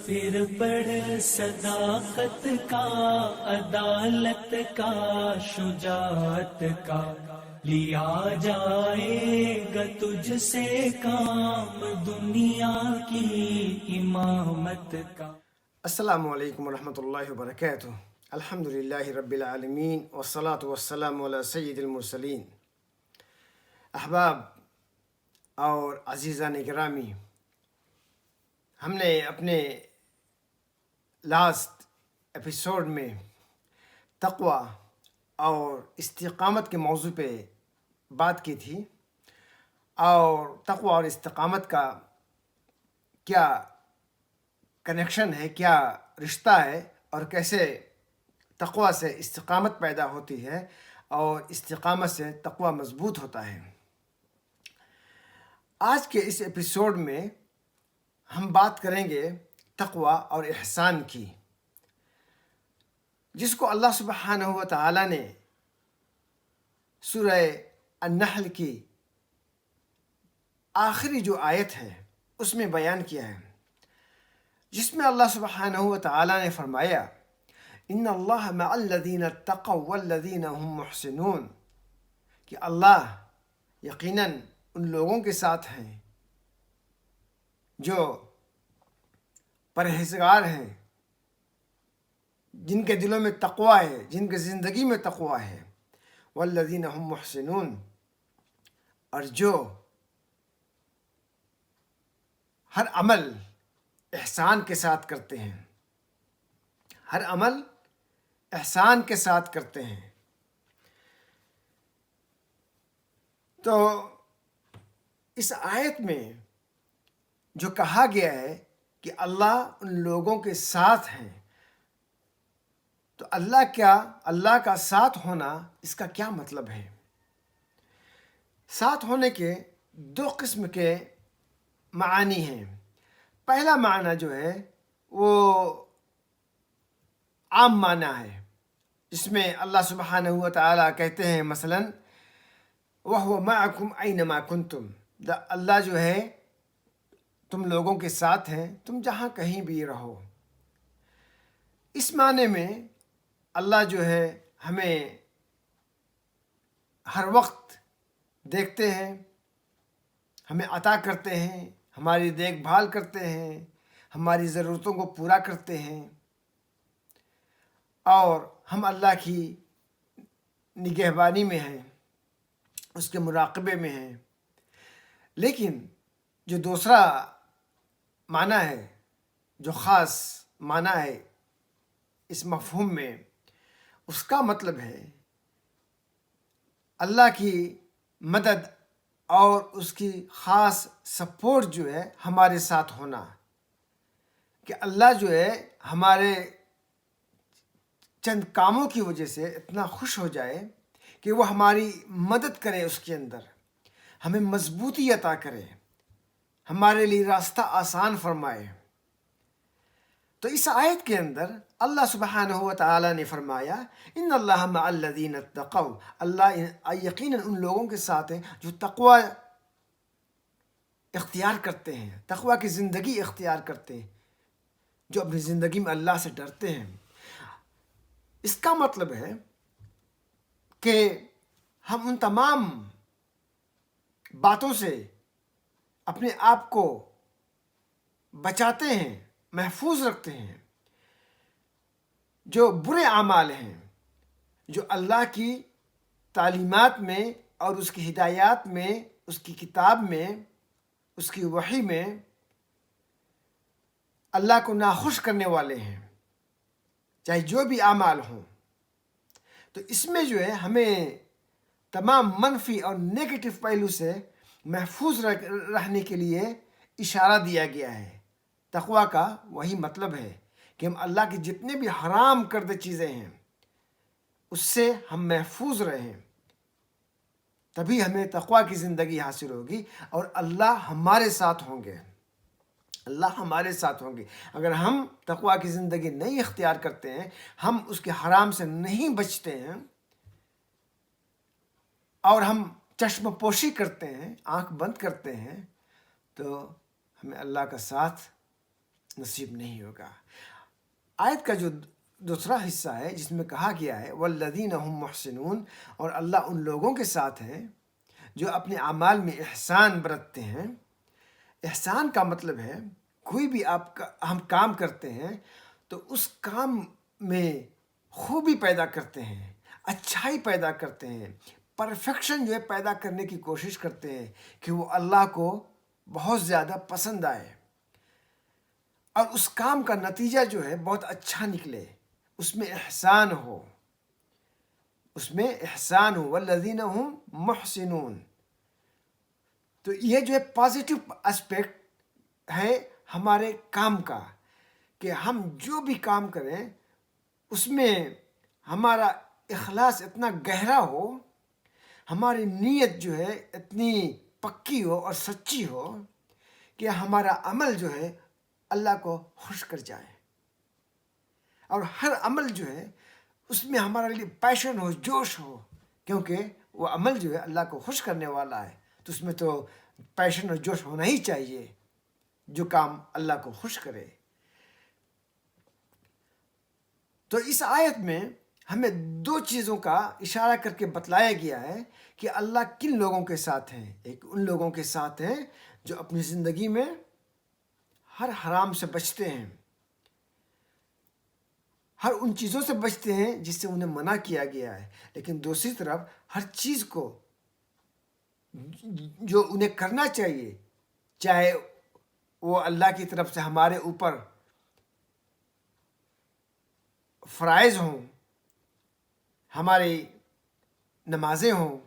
پھر پڑھ صداقت کا، عدالت کا، شجاعت کا، لیا جائے گا تجھ سے کام دنیا کی امامت کا۔ السلام علیکم ورحمۃ اللہ وبرکاتہ۔ الحمد للہ رب العالمین والصلاة والسلام علی سید المرسلین۔ احباب اور عزیزان گرامی، ہم نے اپنے لاسٹ ایپیسوڈ میں تقوی اور استقامت کے موضوع پہ بات کی تھی، اور تقوی اور استقامت کا کیا کنیکشن ہے، کیا رشتہ ہے، اور کیسے تقوی سے استقامت پیدا ہوتی ہے اور استقامت سے تقوی مضبوط ہوتا ہے۔ آج کے اس ایپیسوڈ میں ہم بات کریں گے تقوی اور احسان کی، جس کو اللہ سبحانہ و تعالی نے سورہ النحل کی آخری جو آیت ہے اس میں بیان کیا ہے، جس میں اللہ سبحانہ و تعالی نے فرمایا ان اللہ مع الذین اتقوا والذین هم محسنون، کہ اللہ یقیناً ان لوگوں کے ساتھ ہیں جو پرہیزگار ہیں، جن کے دلوں میں تقوی ہے، جن کے زندگی میں تقوی ہے، والذین هم محسنون، اور جو ہر عمل احسان کے ساتھ کرتے ہیں، ہر عمل احسان کے ساتھ کرتے ہیں۔ تو اس آیت میں جو کہا گیا ہے کہ اللہ ان لوگوں کے ساتھ ہیں، تو اللہ کا ساتھ ہونا، اس کا کیا مطلب ہے؟ ساتھ ہونے کے دو قسم کے معانی ہیں۔ پہلا معنی جو ہے وہ عام معنی ہے، جس میں اللہ سبحانہ و تعالیٰ کہتے ہیں مثلاً وَهُوَ مَعَكُمْ أَيْنَمَا كُنْتُمْ، اللہ جو ہے تم لوگوں کے ساتھ ہیں، تم جہاں کہیں بھی رہو۔ اس معنی میں اللہ جو ہے ہمیں ہر وقت دیکھتے ہیں، ہمیں عطا کرتے ہیں، ہماری دیکھ بھال کرتے ہیں، ہماری ضرورتوں کو پورا کرتے ہیں، اور ہم اللہ کی نگہبانی میں ہیں، اس کے مراقبے میں ہیں۔ لیکن جو دوسرا معنی ہے، جو خاص معنی ہے اس مفہوم میں، اس کا مطلب ہے اللہ کی مدد اور اس کی خاص سپورٹ جو ہے ہمارے ساتھ ہونا، کہ اللہ جو ہے ہمارے چند کاموں کی وجہ سے اتنا خوش ہو جائے کہ وہ ہماری مدد کرے، اس کے اندر ہمیں مضبوطی عطا کرے، ہمارے لیے راستہ آسان فرمائے۔ تو اس آیت کے اندر اللہ سبحانہ و تعالی نے فرمایا ان اللہ مع الذین اتقوا، اللہ یقیناً ان لوگوں کے ساتھ ہیں جو تقوی اختیار کرتے ہیں، تقوی کی زندگی اختیار کرتے ہیں، جو اپنی زندگی میں اللہ سے ڈرتے ہیں۔ اس کا مطلب ہے کہ ہم ان تمام باتوں سے اپنے آپ کو بچاتے ہیں، محفوظ رکھتے ہیں، جو برے اعمال ہیں، جو اللہ کی تعلیمات میں اور اس کی ہدایات میں، اس کی کتاب میں، اس کی وحی میں اللہ کو ناخوش کرنے والے ہیں، چاہے جو بھی اعمال ہوں۔ تو اس میں جو ہے ہمیں تمام منفی اور نیگیٹو پہلو سے محفوظ رہنے کے لیے اشارہ دیا گیا ہے۔ تقوی کا وہی مطلب ہے کہ ہم اللہ کی جتنے بھی حرام کردہ چیزیں ہیں اس سے ہم محفوظ رہیں، تبھی ہمیں تقوی کی زندگی حاصل ہوگی اور اللہ ہمارے ساتھ ہوں گے، اللہ ہمارے ساتھ ہوں گے۔ اگر ہم تقوی کی زندگی نہیں اختیار کرتے ہیں، ہم اس کے حرام سے نہیں بچتے ہیں، اور ہم چشم پوشی کرتے ہیں، آنکھ بند کرتے ہیں، تو ہمیں اللہ کا ساتھ نصیب نہیں ہوگا۔ آیت کا جو دوسرا حصہ ہے جس میں کہا گیا ہے والذین هم محسنون، اور اللہ ان لوگوں کے ساتھ ہیں جو اپنے اعمال میں احسان برتتے ہیں۔ احسان کا مطلب ہے کوئی بھی ہم کام کرتے ہیں تو اس کام میں خوبی پیدا کرتے ہیں، اچھائی پیدا کرتے ہیں، پرفیکشن جو ہے پیدا کرنے کی کوشش کرتے ہیں کہ وہ اللہ کو بہت زیادہ پسند آئے اور اس کام کا نتیجہ جو ہے بہت اچھا نکلے، اس میں احسان ہو، اس میں احسان ہو۔ والذین هم محسنون، تو یہ جو ہے پازیٹیو اسپیکٹ ہے ہمارے کام کا، کہ ہم جو بھی کام کریں اس میں ہمارا اخلاص اتنا گہرا ہو، ہماری نیت جو ہے اتنی پکی ہو اور سچی ہو کہ ہمارا عمل جو ہے اللہ کو خوش کر جائے، اور ہر عمل جو ہے اس میں ہمارے لیے پیشن ہو، جوش ہو، کیونکہ وہ عمل جو ہے اللہ کو خوش کرنے والا ہے، تو اس میں تو پیشن اور جوش ہونا ہی چاہیے جو کام اللہ کو خوش کرے۔ تو اس آیت میں ہمیں دو چیزوں کا اشارہ کر کے بتلایا گیا ہے کہ اللہ کن لوگوں کے ساتھ ہیں۔ ایک ان لوگوں کے ساتھ ہیں جو اپنی زندگی میں ہر حرام سے بچتے ہیں، ہر ان چیزوں سے بچتے ہیں جس سے انہیں منع کیا گیا ہے، لیکن دوسری طرف ہر چیز کو جو انہیں کرنا چاہیے، چاہے وہ اللہ کی طرف سے ہمارے اوپر فرائض ہوں، ہماری نمازیں ہوں،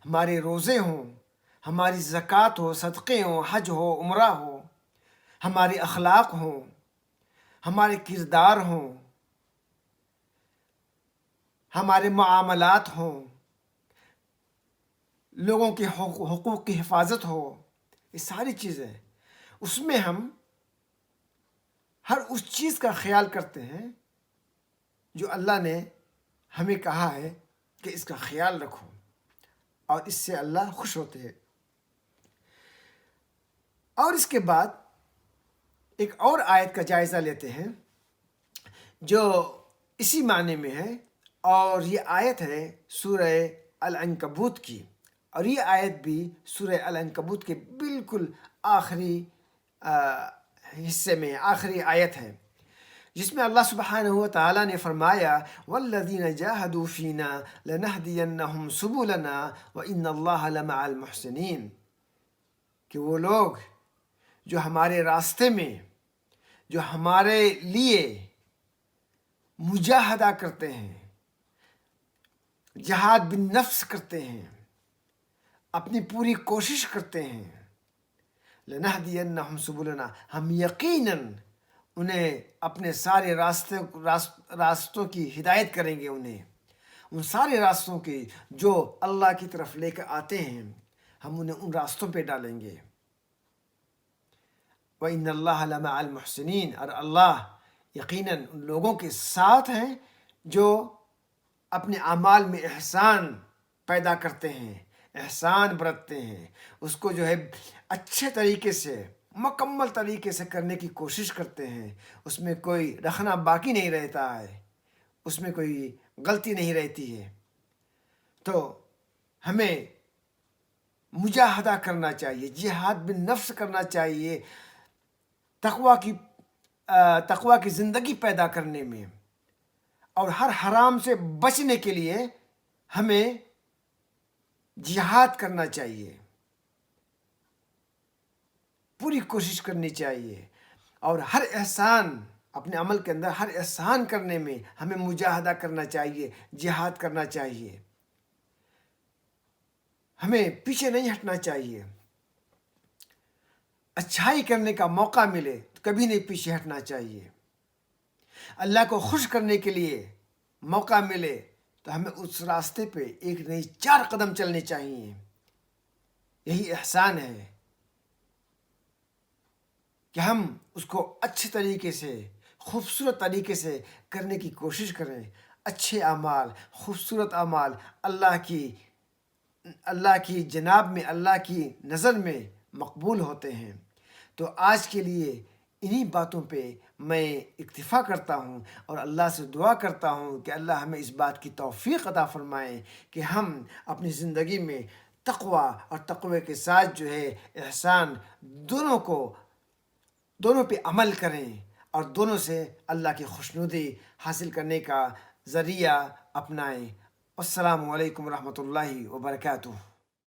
ہمارے روزے ہوں، ہماری زکوٰۃ ہو، صدقے ہوں، حج ہو، عمرہ ہو، ہمارے اخلاق ہوں، ہمارے کردار ہوں، ہمارے معاملات ہوں، لوگوں کے حقوق کی حفاظت ہو، یہ ساری چیزیں اس میں ہم ہر اس چیز کا خیال کرتے ہیں جو اللہ نے ہمیں کہا ہے کہ اس کا خیال رکھو، اور اس سے اللہ خوش ہوتے ہیں۔ اور اس کے بعد ایک اور آیت کا جائزہ لیتے ہیں جو اسی معنی میں ہے، اور یہ آیت ہے سورہ العنکبوت کی، اور یہ آیت بھی سورہ العنکبوت کے بالکل آخری حصے میں آخری آیت ہے، جس میں اللہ سبحانہ و تعالیٰ نے فرمایا والذین جاہدوا فینا لنہدینہم سبلنا وان اللہ لمع المحسنین، کہ وہ لوگ جو ہمارے راستے میں، جو ہمارے لیے مجاہدہ کرتے ہیں، جہاد بالنفس کرتے ہیں، اپنی پوری کوشش کرتے ہیں، لنہدینہم سبلنا، ہم یقیناً انہیں اپنے سارے راستوں کی ہدایت کریں گے، انہیں ان سارے راستوں کی جو اللہ کی طرف لے کر آتے ہیں ہم انہیں ان راستوں پہ ڈالیں گے۔ وَإِنَّ اللَّهَ لَمَعَ الْمُحْسِنِينَ، اور اللہ یقیناً ان لوگوں کے ساتھ ہیں جو اپنے اعمال میں احسان پیدا کرتے ہیں، احسان برتتے ہیں، اس کو جو ہے اچھے طریقے سے، مکمل طریقے سے کرنے کی کوشش کرتے ہیں، اس میں کوئی رکھنا باقی نہیں رہتا ہے، اس میں کوئی غلطی نہیں رہتی ہے۔ تو ہمیں مجاہدہ کرنا چاہیے، جہاد بالنفس کرنا چاہیے، تقوی کی زندگی پیدا کرنے میں، اور ہر حرام سے بچنے کے لیے ہمیں جہاد کرنا چاہیے، پوری کوشش کرنی چاہیے، اور ہر احسان اپنے عمل کے اندر ہر احسان کرنے میں ہمیں مجاہدہ کرنا چاہیے، جہاد کرنا چاہیے، ہمیں پیچھے نہیں ہٹنا چاہیے۔ اچھائی کرنے کا موقع ملے تو کبھی نہیں پیچھے ہٹنا چاہیے، اللہ کو خوش کرنے کے لیے موقع ملے تو ہمیں اس راستے پہ ایک نہیں 4 قدم چلنے چاہیے۔ یہی احسان ہے کہ ہم اس کو اچھے طریقے سے، خوبصورت طریقے سے کرنے کی کوشش کریں۔ اچھے اعمال، خوبصورت اعمال اللہ کی جناب میں، اللہ کی نظر میں مقبول ہوتے ہیں۔ تو آج کے لیے انہی باتوں پہ میں اکتفا کرتا ہوں اور اللہ سے دعا کرتا ہوں کہ اللہ ہمیں اس بات کی توفیق عطا فرمائے کہ ہم اپنی زندگی میں تقوی اور تقوی کے ساتھ جو ہے احسان دونوں پہ عمل کریں اور دونوں سے اللہ کی خوشنودی حاصل کرنے کا ذریعہ اپنائیں۔ السلام علیکم ورحمۃ اللہ وبرکاتہ۔